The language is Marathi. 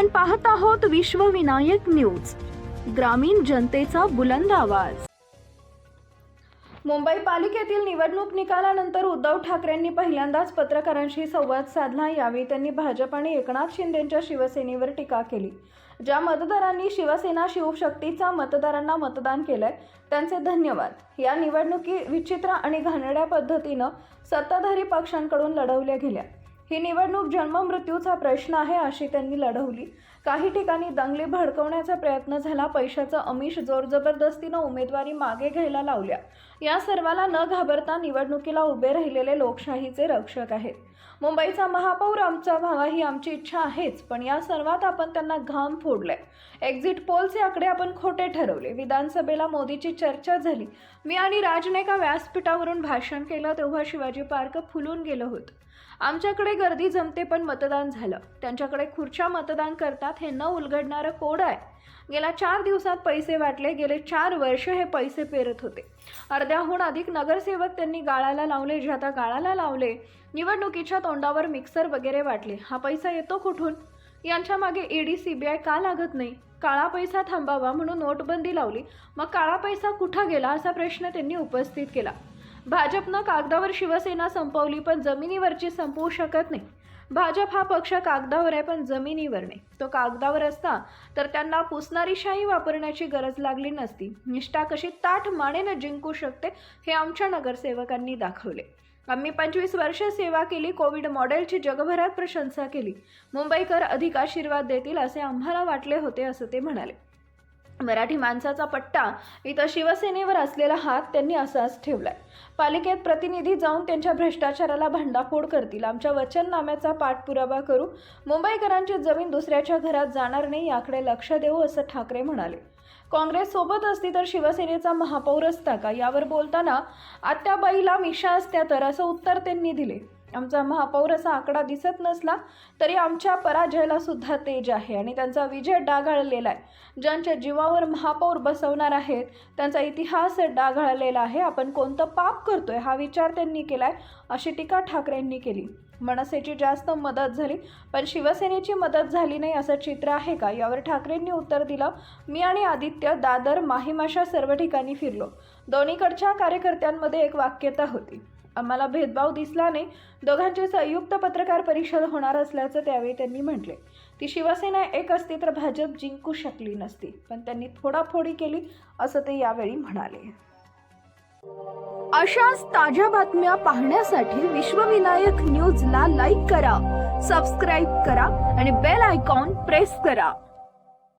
आपण पाहत आहोत विश्वविनायक न्यूज, ग्रामीण जनतेचा बुलंद आवाज। मुंबई पालिकेतील निवडणूक निकालानंतर उद्धव ठाकरेंनी पहिल्यांदाच पत्रकारांशी संवाद साधला। यावेळी त्यांनी भाजप आणि एकनाथ शिंदेंच्या शिवसेनेवर टीका केली। ज्या मतदारांनी शिवसेना शिवशक्तीचा मतदारांना मतदान केलंय त्यांचे धन्यवाद। या निवडणुकी विचित्र आणि घाणेरड्या पद्धतीने सत्ताधारी पक्षांकडून लढवल्या गेल्या। ही निवडणूक जन्म मृत्यूचा प्रश्न आहे अशी त्यांनी लढवली। काही ठिकाणी दंगली भडकवण्याचा प्रयत्न झाला। पैशाचं आमिष जोर जबरदस्तीने उमेदवारी मागे घ्यायला लावल्या। या सर्वाला न घाबरता निवडणुकीला उभे राहिलेले लोकशाहीचे रक्षक आहेत। मुंबईचा महापौर आमचा व्हावा ही आमची इच्छा आहेच, पण या सर्वात आपण त्यांना घाम फोडलाय। एक्झिट पोलचे आकडे आपण खोटे ठरवले। विधानसभेला मोदीची चर्चा झाली। मी आणि राजने एका व्यासपीठावरून भाषण केलं तेव्हा शिवाजी पार्क फुलून गेलं होतं। आमच्याकडे गर्दी जमते पण मतदान झालं। त्यांच्याकडे खुर्च्या मतदान करतात हे न उलगडणारं कोड आहे। गेल्या 4 दिवसात पैसे वाटले। गेले 4 वर्ष हे पैसे पेरत होते। अर्ध्याहून अधिक नगरसेवक त्यांनी गाळाला लावले। जे आता गाळाला लावले, निवडणुकीच्या तोंडावर मिक्सर वगैरे वाटले। हा पैसा येतो कुठून? यांच्या मागे ईडी सीबीआय का लागत नाही? काळा पैसा थांबावा म्हणून नोटबंदी लावली, मग काळा पैसा कुठे गेला असा प्रश्न त्यांनी उपस्थित केला। भाजपनं कागदावर शिवसेना संपवली पण जमिनीवरची संपवू शकत नाही। भाजप हा पक्ष कागदावर आहे पण जमिनीवर नाही। तो कागदावर असता तर त्यांना पुसणारी शाही वापरण्याची गरज लागली नसती। निष्ठा कशी ताठ मानेने जिंकू शकते हे आमच्या नगरसेवकांनी दाखवले। आम्ही 25 वर्ष सेवा केली। कोविड मॉडेलची जगभरात प्रशंसा केली। मुंबईकर अधिक आशीर्वाद देतील असे आम्हाला वाटले होते असं ते म्हणाले। मराठी माणसाचा पट्टा इथं शिवसेनेवर असलेला हात त्यांनी असाच ठेवलाय। पालिकेत प्रतिनिधी जाऊन त्यांच्या भ्रष्टाचाराला भांडाफोड करतील। आमच्या वचननाम्याचा पाठपुरावा करू। मुंबईकरांची जमीन दुसऱ्याच्या घरात जाणार नाही याकडे लक्ष देऊ असं ठाकरे म्हणाले। काँग्रेस सोबत असती तर शिवसेनेचा महापौर असता का यावर बोलताना आत्याबाईला मिशा असत्या तर असं उत्तर त्यांनी दिले। आमचा महापौर असा आकडा दिसत नसला तरी आमच्या पराजयाला सुद्धा तेज आहे आणि त्यांचा विजय डागाळलेला आहे। ज्यांच्या जीवावर महापौर बसवणार आहेत त्यांचा इतिहास डागाळलेला आहे। आपण कोणतं पाप करतोय हा विचार त्यांनी केलाय अशी टीका ठाकरेंनी केली। मनसेची जास्त मदत झाली पण शिवसेनेची मदत झाली नाही असं चित्र आहे का यावर ठाकरेंनी उत्तर दिलं। मी आणि आदित्य दादर माहीमाशा सर्व ठिकाणी फिरलो। दोन्हीकडच्या कार्यकर्त्यांमध्ये एक वाक्यता होती। आम्हाला भेदभाव दिसला नाही। दोघांची संयुक्त पत्रकार परिषद होणार असल्याचं त्यावेळी त्यांनी म्हटले। ती शिवसेना एक असती तर भाजप जिंकू शकली नसती, पण त्यांनी फोडाफोडी केली असं ते यावेळी म्हणाले। अशाच ताज्या बातम्या पाहण्यासाठी विश्वविनायक न्यूजला लाईक करा, सबस्क्राईब करा आणि बेल आयकॉन प्रेस करा।